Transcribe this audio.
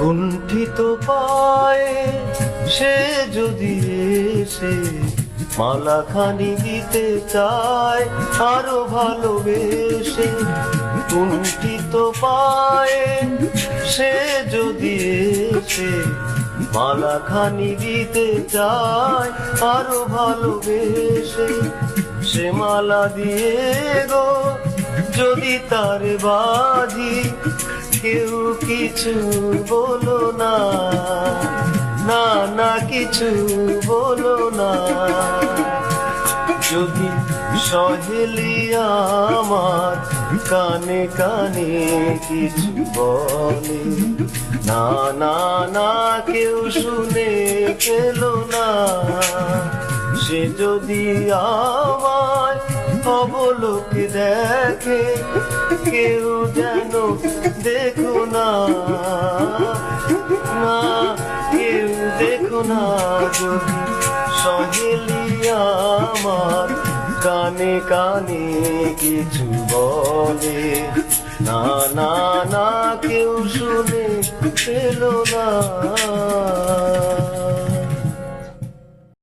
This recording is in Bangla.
কুণ্ঠিত পায়ে সে যদি এসে মালাখানি দিতে চায় আরো ভালোবেসে, কুণ্ঠিত পায়ে সে যদি এসে মালাখানি দিতে চায় আরো ভালোবেসে, সে মালা দিয়ে গো যদি তার বাজি, কেউ কিছু বলো না, না না কিছু বলো না। যদি সহেলি আমার কানে কানে কিছু বলে, না না না কেউ শুনে পেল না, সে যদি আমায় অবলোক দেখে, কেউ যেন দেখো না, না কেউ দেখো না। যদি সহেলি আমার কানে কানে কিছু বলে, না না না কেউ শুনে পেল না।